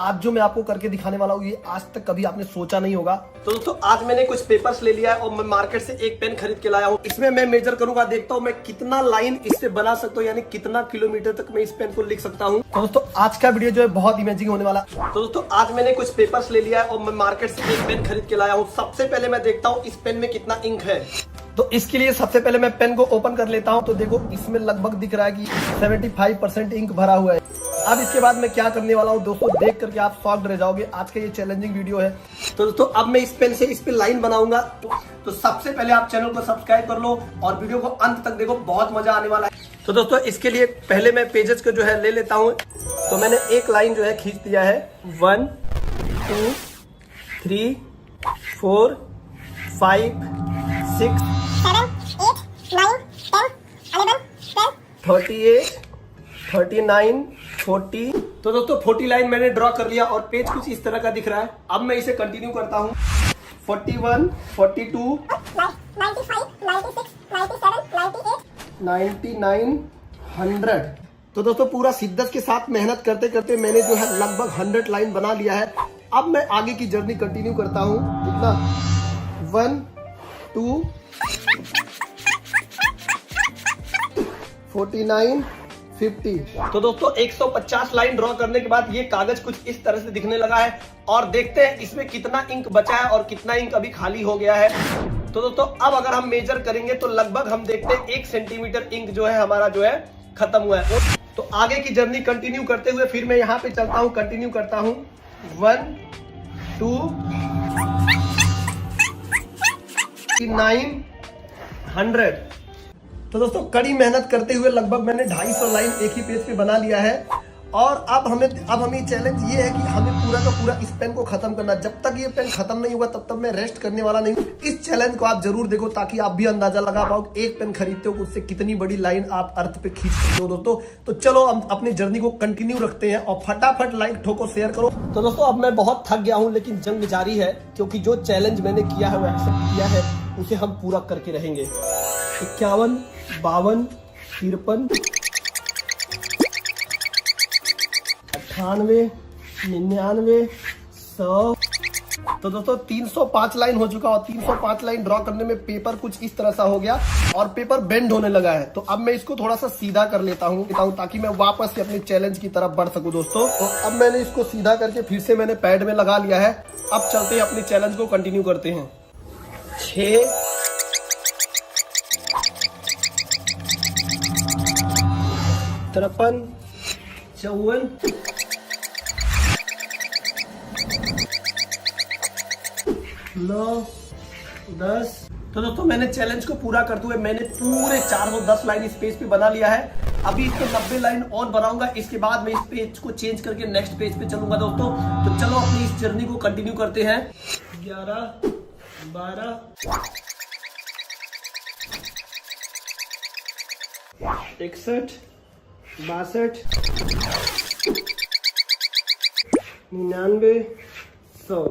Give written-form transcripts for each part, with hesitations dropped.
आज जो मैं आपको करके दिखाने वाला हूँ ये आज तक कभी आपने सोचा नहीं होगा। तो दोस्तों आज मैंने कुछ पेपर्स ले लिया है और मैं मार्केट से एक पेन खरीद के लाया हूँ। इसमें मैं मेजर करूंगा, देखता हूँ मैं कितना लाइन इससे बना सकता हूँ, यानी कितना किलोमीटर तक मैं इस पेन को लिख सकता हूँ। तो दोस्तों आज का वीडियो जो है बहुत इमेजिंग होने वाला। तो दोस्तों आज मैंने कुछ पेपर्स ले लिया है और मैं मार्केट से एक पेन खरीद के लाया हूँ। सबसे पहले मैं देखता हूँ इस पेन में कितना इंक है। तो इसके लिए सबसे पहले मैं पेन को ओपन कर लेता हूं। तो देखो इसमें लगभग दिख रहा है कि 75% इंक भरा हुआ है। अब इसके बाद मैं क्या करने वाला हूं दोस्तों, देख करके आप शॉक्ड रह जाओगे। आज का ये चैलेंजिंग वीडियो है। तो दोस्तों अब मैं इस पेन से इस पे लाइन बनाऊंगा। तो सबसे पहले आप चैनल को सब्सक्राइब कर लो और वीडियो को अंत तक देखो, बहुत मजा आने वाला है। तो दोस्तों इसके लिए पहले मैं पेजेस को जो है ले लेता हूँ। तो मैंने एक लाइन जो है खींच दिया है। 1 2 3 4 5 6 38 39 40। तो दोस्तों 40 लाइन मैंने ड्रॉ कर लिया और पेज कुछ इस तरह का दिख रहा है। अब मैं इसे कंटिन्यू करता हूँ। 41 42 99 100। तो दोस्तों पूरा शिद्दत के साथ मेहनत करते करते मैंने जो है लगभग 100 लाइन बना लिया है। अब मैं आगे की जर्नी कंटिन्यू करता हूँ। कितना 1 2 49 50। तो दोस्तों 150 लाइन ड्रॉ करने के बाद ये कागज कुछ इस तरह से दिखने लगा है और देखते हैं इसमें कितना इंक बचा है और कितना इंक अभी खाली हो गया है। तो दोस्तों अब अगर हम मेजर करेंगे तो लगभग हम देखते हैं 1 सेंटीमीटर इंक जो है हमारा जो है खत्म हुआ है। तो आगे की जर्नी कंटिन्यू करते हुए फिर मैं यहाँ पे चलता हूँ, कंटिन्यू करता हूँ। 1 2 9 100। तो दोस्तों कड़ी मेहनत करते हुए लगभग मैंने 250 लाइन एक ही पेज पे बना लिया है। और अब हमें चैलेंज ये है कि हमें पूरा का पूरा इस पेन को खत्म करना। जब तक ये पेन खत्म नहीं होगा तब तक मैं रेस्ट करने वाला नहीं हूँ। इस चैलेंज को आप जरूर देखो ताकि आप भी अंदाजा लगा पाओ एक पेन खरीदते हो उससे कितनी बड़ी लाइन आप अर्थ पे खींच सकते हो दोस्तों। तो चलो हम अपनी जर्नी को कंटिन्यू रखते हैं और फटाफट लाइक ठोको, शेयर करो। तो दोस्तों अब मैं बहुत थक गया हूँ लेकिन जंग जारी है, क्योंकि जो चैलेंज मैंने किया है वो एक्सेप्ट किया है, उसे हम पूरा करके रहेंगे। 51 52 53 98 99 100। तो दोस्तों 305 लाइन हो चुका और 305 लाइन ड्रॉ करने में पेपर कुछ इस तरह सा हो गया और पेपर बेंड होने लगा है। तो अब मैं इसको थोड़ा सा सीधा कर लेता हूँ ताकि मैं वापस से अपने चैलेंज की तरफ बढ़ सकूं दोस्तों। तो अब मैंने इसको सीधा करके फिर से मैंने पैड में लगा लिया है। अब चलते हैं अपने चैलेंज को कंटिन्यू करते हैं। 6 53 54 9 10। तो दोस्तों मैंने चैलेंज को पूरा करते हुए मैंने पूरे 410 लाइन इस पेज पे बना लिया है। अभी इसको 90 लाइन और बनाऊंगा, इसके बाद मैं इस पेज को चेंज करके नेक्स्ट पेज पे चलूंगा दोस्तों। तो चलो अपनी इस जर्नी को कंटिन्यू करते हैं। 11 12 61 62 99 100।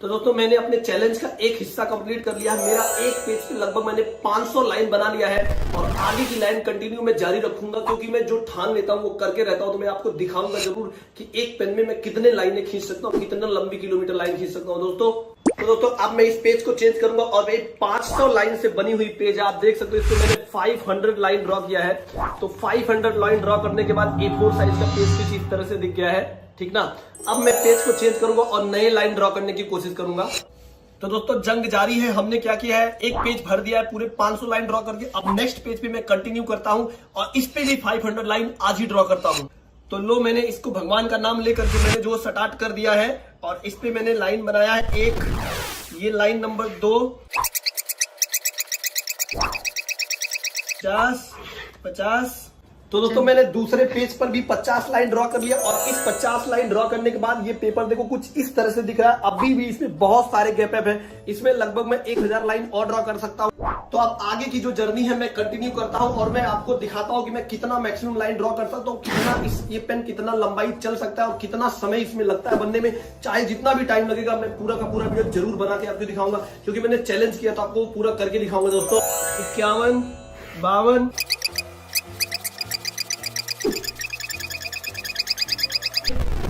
तो दोस्तों मैंने अपने चैलेंज का एक हिस्सा कंप्लीट कर लिया है। मेरा एक पेज पे लगभग मैंने 500 लाइन बना लिया है और आगे की लाइन कंटिन्यू मैं जारी रखूंगा, क्योंकि मैं जो ठान लेता हूं वो करके रहता हूं। तो मैं आपको दिखाऊंगा जरूर कि एक पेन में मैं कितने लाइनें खींच सकता हूँ, कितना लंबी किलोमीटर लाइन खींच सकता हूँ दोस्तों। तो दोस्तों अब मैं इस पेज को चेंज करूंगा और ये 500 लाइन से बनी हुई पेज आप देख सकते हो। इसको मैंने 500 लाइन ड्रॉ किया है। तो 500 लाइन ड्रॉ करने के बाद A4 साइज का पेज कुछ इस तरह से दिख गया है, ठीक ना। अब मैं पेज को चेंज करूंगा और नए लाइन ड्रॉ करने की कोशिश करूंगा। तो दोस्तों जंग जारी है। हमने क्या किया है, एक पेज भर दिया है पूरे 500 लाइन ड्रॉ करके। अब नेक्स्ट पेज पे मैं कंटिन्यू करता हूं और इस पे भी 500 लाइन आज ही ड्रॉ करता हूं। तो लो मैंने इसको भगवान का नाम लेकर के मैंने जो स्टार्ट कर दिया है और इस पे मैंने लाइन बनाया है 1, ये लाइन नंबर 2 50 50। तो दोस्तों मैंने दूसरे पेज पर भी 50 लाइन ड्रॉ कर लिया और इस 50 लाइन ड्रॉ करने के बाद ये पेपर देखो कुछ इस तरह से दिख रहा है। अभी भी इसमें बहुत सारे गैप है, इसमें लगभग मैं 1000 लाइन और ड्रॉ कर सकता हूँ। तो अब आगे की जो जर्नी है मैं कंटिन्यू करता हूँ और मैं आपको दिखाता हूँ कि मैं कितना मैक्सिमम लाइन ड्रॉ कर सकता हूँ, कितना ये पेन कितना लंबाई चल सकता है और कितना समय इसमें लगता है बनने में। चाहे जितना भी टाइम लगेगा मैं पूरा का पूरा वीडियो जरूर बना के आपको दिखाऊंगा, क्योंकि मैंने चैलेंज किया तो आपको पूरा करके दिखाऊंगा दोस्तों। 51 52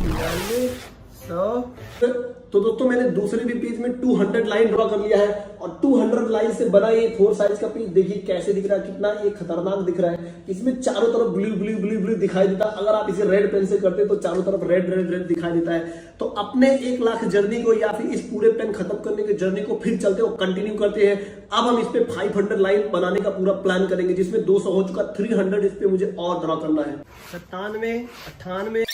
99 तो दोस्तों मैंने दूसरे भी पेज में 200 लाइन ड्रॉ कर लिया है और 200 लाइन से बना ये 4 साइज का पेज देखिए कैसे दिख रहा है, कितना ये खतरनाक दिख रहा है। इसमें चारों तरफ ब्लू ब्लू ब्लू ब्लू दिखाई देता है। अगर आप इसे रेड पेन से करते तो चारों तरफ रेड रेड रेड दिखाई देता है। तो अपने 1 लाख जर्नी को या फिर इस पूरे पेन खत्म करने की जर्नी को फिर चलते हो कंटिन्यू करते हैं। अब हम इस पे 500 लाइन बनाने का पूरा प्लान करेंगे, जिसमें 200 हो चुका, 300 इस पे मुझे और ड्रॉ करना है। 97, 98।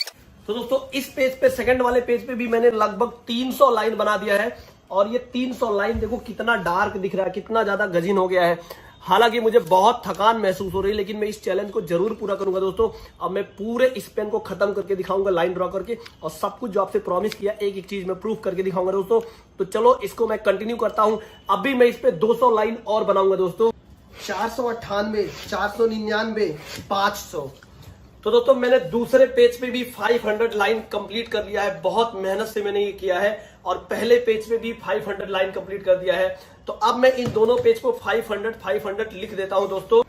तो दोस्तों इस पेज पे, सेकंड वाले पेज पे भी मैंने लगभग 300 लाइन बना दिया है और ये 300 लाइन देखो कितना डार्क दिख रहा है, कितना ज्यादा गजीन हो गया है। हालांकि मुझे बहुत थकान महसूस हो रही है, लेकिन मैं इस चैलेंज को जरूर पूरा करूंगा दोस्तों। अब मैं पूरे इस पेन को खत्म करके दिखाऊंगा लाइन ड्रॉ करके, और सब कुछ जो आपसे प्रॉमिस किया एक एक चीज मैं प्रूफ करके दिखाऊंगा दोस्तों। तो चलो इसको मैं कंटिन्यू करता हूं। अभी मैं इस पे 200 लाइन और बनाऊंगा दोस्तों। 498, 499, 500। तो दोस्तों मैंने दूसरे पेज पे भी 500 लाइन कंप्लीट कर लिया है। बहुत मेहनत से मैंने ये किया है और पहले पेज पे भी 500 लाइन कंप्लीट कर दिया है। तो अब मैं इन दोनों पेज को 500 लिख देता हूं दोस्तों।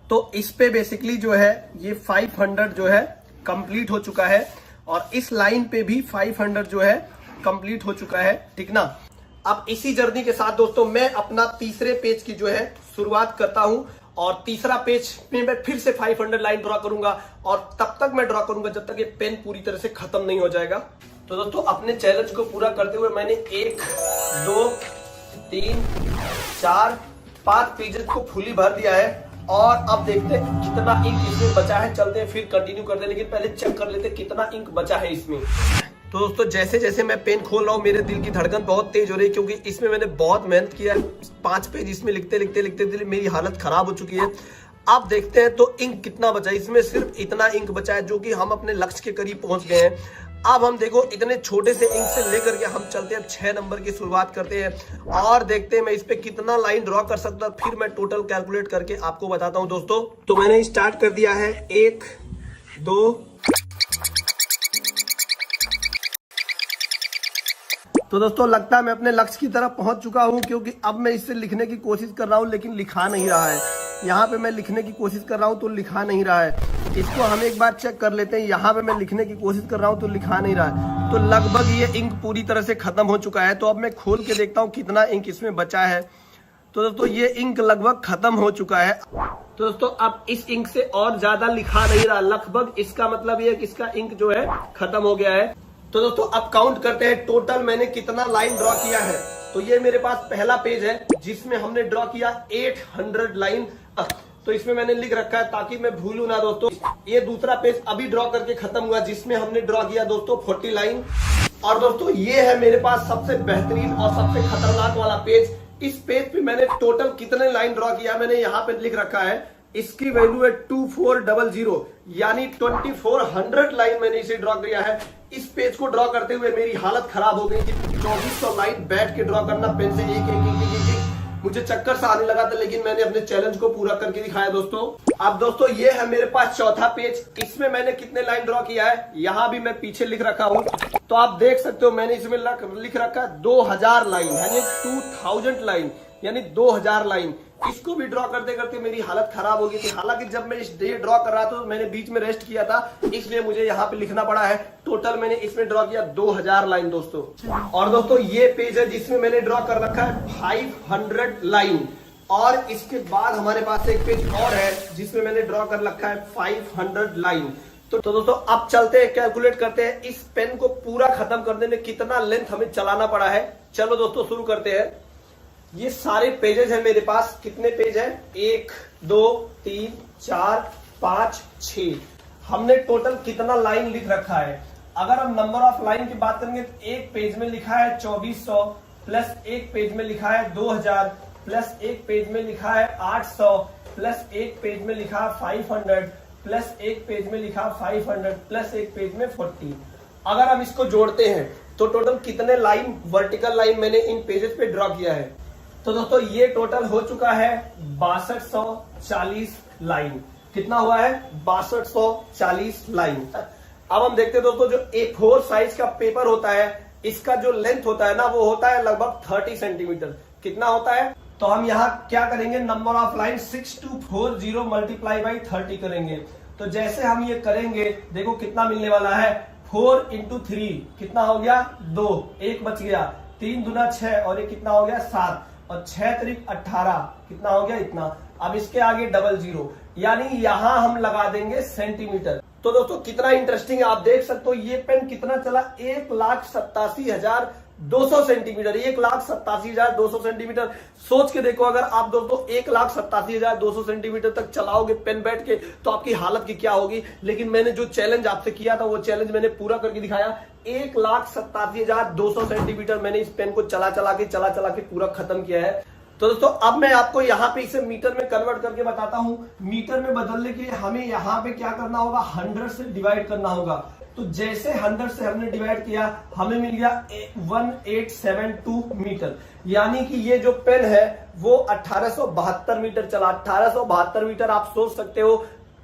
तो इस पे बेसिकली जो है ये 500 जो है कंप्लीट हो चुका है और इस लाइन पे भी 500 जो है कंप्लीट हो चुका है, ठीक ना। अब इसी जर्नी के साथ दोस्तों मैं अपना तीसरे पेज की जो है शुरुआत करता हूं और तीसरा पेज में मैं फिर से 500 लाइन ड्रॉ करूंगा और तब तक मैं ड्रॉ करूंगा जब तक ये पेन पूरी तरह से खत्म नहीं हो जाएगा। तो दोस्तों अपने चैलेंज को पूरा करते हुए मैंने 1, 2, 3, 4, 5 पेजेस को फुली भर दिया है और अब देखते हैं कितना इंक इसमें बचा है। चलते हैं फिर कंटिन्यू करते हैं, लेकिन पहले चेक कर लेते हैं कितना इंक बचा है इसमें। तो दोस्तों जैसे जैसे मैं पेन खोल रहा हूँ मेरे दिल की धड़कन बहुत तेज हो रही है, क्योंकि इसमें मैंने बहुत मेहनत किया है। 5 पेज इसमें लिखते लिखते लिखते मेरी हालत खराब हो चुकी है। अब देखते हैं तो इंक कितना बचा है। इसमें सिर्फ इतना इंक बचा है जो कि हम अपने लक्ष्य के करीब पहुंच गए हैं। अब हम देखो इतने छोटे से इंक से लेकर के हम चलते हैं 6 नंबर की शुरुआत करते हैं और देखते हैं मैं इस पे कितना लाइन ड्रॉ कर सकता हूं। फिर मैं टोटल कैलकुलेट करके आपको बताता हूं दोस्तों। तो मैंने स्टार्ट कर दिया है 1, 2। तो दोस्तों लगता है मैं अपने लक्ष्य की तरफ पहुंच चुका हूं, क्योंकि अब मैं इससे लिखने की कोशिश कर रहा हूं लेकिन लिखा नहीं रहा है। यहाँ पे मैं लिखने की कोशिश कर रहा हूं तो लिखा नहीं रहा है। इसको हम एक बार चेक कर लेते हैं। यहाँ पे मैं लिखने की कोशिश कर रहा हूं तो लिखा नहीं रहा है। तो लगभग ये इंक पूरी तरह से खत्म हो चुका है। तो अब मैं खोल के देखता हूँ कितना इंक इसमें बचा है। तो दोस्तों ये इंक लगभग खत्म हो चुका है। तो दोस्तों अब इस इंक से और ज्यादा लिखा नहीं रहा लगभग, इसका मतलब ये कि इसका इंक जो है खत्म हो गया है। तो दोस्तों अब काउंट करते हैं टोटल मैंने कितना लाइन ड्रॉ किया है। तो ये मेरे पास पहला पेज है जिसमें हमने ड्रॉ किया 800 लाइन। तो इसमें मैंने लिख रखा है ताकि मैं भूलूं ना दोस्तों। ये दूसरा पेज अभी ड्रॉ करके खत्म हुआ जिसमें हमने ड्रॉ किया दोस्तों 40 लाइन। और दोस्तों ये है मेरे पास सबसे बेहतरीन और सबसे खतरनाक वाला पेज। इस पेज पे मैंने टोटल कितने लाइन ड्रॉ किया मैंने यहाँ पे लिख रखा है। इसकी वैल्यू है 2400 यानी 2400 लाइन मैंने इसे ड्रॉ किया है। इस पेज को ड्रॉ करते हुए मेरी हालत खराब हो गई थी। 2400 लाइन बैठ के ड्रॉ करना पेन से एक मुझे चक्कर सा आने लगा था, लेकिन मैंने अपने चैलेंज को पूरा करके दिखाया दोस्तों। अब दोस्तों ये है मेरे पास चौथा पेज। इसमें मैंने कितने लाइन ड्रॉ किया है यहाँ भी मैं पीछे लिख रखा हूँ। तो आप देख सकते हो मैंने इसमें लिख रखा है 2000 लाइन यानी 2000 लाइन यानी 2000 लाइन। इसको भी ड्रॉ करते करते मेरी हालत खराब हो गई थी। हालांकि जब मैं इस डे ड्रॉ कर रहा था तो मैंने बीच में रेस्ट किया था, इसलिए मुझे यहाँ पे लिखना पड़ा है। टोटल मैंने इसमें ड्रॉ किया 2000 लाइन दोस्तों। और दोस्तों ये पेज है जिसमें मैंने ड्रॉ कर रखा है 500 लाइन। और इसके बाद हमारे पास एक पेज और है जिसमें मैंने ड्रॉ कर रखा है 500 लाइन। तो दोस्तों अब चलते हैं, कैलकुलेट करते हैं इस पेन को पूरा खत्म करने में कितना लेंथ हमें चलाना पड़ा है। चलो दोस्तों शुरू करते हैं। ये सारे पेजेस हैं मेरे पास। कितने पेज हैं? 1, 2, 3, 4, 5, 6। हमने टोटल कितना लाइन लिख रखा है? अगर हम नंबर ऑफ लाइन की बात करेंगे तो एक पेज में लिखा है 2400 प्लस एक पेज में लिखा है 2000 प्लस एक पेज में लिखा है 800 प्लस एक पेज में लिखा है 500 प्लस एक पेज में लिखा 500 प्लस एक पेज में 40। अगर हम इसको जोड़ते हैं तो टोटल कितने लाइन वर्टिकल लाइन मैंने इन पेजेस पे ड्रॉ किया है? तो दोस्तों ये टोटल हो चुका है 6240 लाइन। कितना हुआ है? 6240 लाइन। अब हम देखते हैं दोस्तों जो A4 साइज का पेपर होता है इसका जो लेंथ होता है ना वो होता है लगभग 30 सेंटीमीटर। कितना होता है? तो हम यहाँ क्या करेंगे, number of line 6240 multiply by 30 करेंगे। तो जैसे हम ये करेंगे देखो कितना मिलने वाला है 4 इंटू 3 कितना हो गया 2, 1 बच गया, 3 दूना 6 और ये कितना हो गया 7 और 6 तरीक 18 कितना हो गया इतना। अब इसके आगे डबल जीरो, यानी यहां हम लगा देंगे सेंटीमीटर। तो दोस्तों कितना इंटरेस्टिंग है, आप देख सकते हो ये पेन कितना चला 1,87,200 सेंटीमीटर, 1,87,200 सेंटीमीटर। सोच के देखो अगर आप दोस्तों 1,87,200 सेंटीमीटर तक चलाओगे पेन बैठ के तो आपकी हालत की क्या होगी। लेकिन मैंने जो चैलेंज आपसे किया था वो चैलेंज मैंने पूरा करके दिखाया। 1,87,200 सेंटीमीटर मैंने इस पेन को चला चला के पूरा खत्म किया है। तो दोस्तों अब मैं आपको यहाँ पे इसे मीटर में कन्वर्ट करके बताता हूँ। मीटर में बदलने के लिए हमें यहाँ पे क्या करना होगा, 100 से डिवाइड करना होगा। तो जैसे 100 से हमने डिवाइड किया हमें मिल गया 1872 मीटर, यानी कि ये जो पेन है वो 1872 मीटर चला। 1872 मीटर आप सोच सकते हो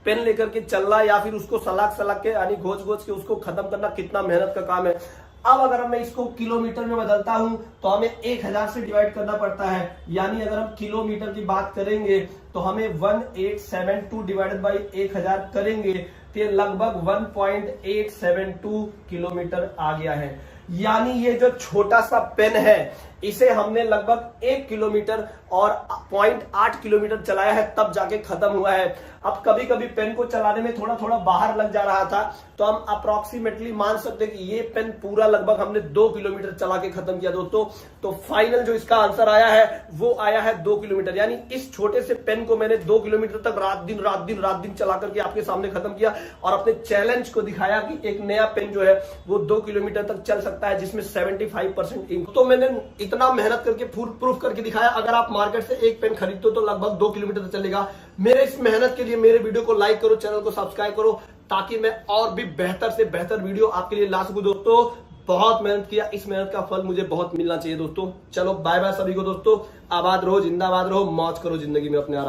पेन लेकर के चलना या फिर उसको सलाख के यानी घोच के उसको खत्म करना कितना मेहनत का काम है। अब अगर मैं इसको किलोमीटर में बदलता हूं तो हमें 1000 से डिवाइड करना पड़ता है, यानी अगर हम किलोमीटर की बात करेंगे तो हमें 1872 डिवाइडेड बाई 1000 करेंगे तो ये लगभग 1.872 किलोमीटर आ गया है। यानी ये जो छोटा सा पेन है इसे हमने लगभग 1 किलोमीटर और 0.8 किलोमीटर चलाया है तब जाके खत्म हुआ है। अब कभी कभी पेन को चलाने में थोड़ा थोड़ा बाहर लग जा रहा था तो हम अप्रोक्सीमेटली मान सकते हैं कि ये पेन पूरा लगभग हमने 2 किलोमीटर चला के खत्म किया दोस्तों। तो फाइनल जो इसका आंसर आया है वो आया है 2 किलोमीटर, यानी इस छोटे से पेन को मैंने 2 किलोमीटर तक रात दिन चला करके आपके सामने खत्म किया और अपने चैलेंज को दिखाया कि एक नया पेन जो है वो 2 किलोमीटर तक चल सकता है जिसमें 75% इंक। तो मैंने इतना मेहनत करके प्रूफ करके दिखाया। अगर आप मार्केट से एक पेन खरीदते हो तो लगभग 2 किलोमीटर तक चलेगा। मेरे इस मेहनत के लिए मेरे वीडियो को लाइक करो, चैनल को सब्सक्राइब करो ताकि मैं और भी बेहतर से बेहतर वीडियो आपके लिए ला सकूं। दोस्तों बहुत मेहनत किया, इस मेहनत का फल मुझे बहुत मिलना चाहिए दोस्तों। चलो बाय बाय सभी को दोस्तों, आबाद रहो, जिंदाबाद रहो, मौज करो जिंदगी में अपने।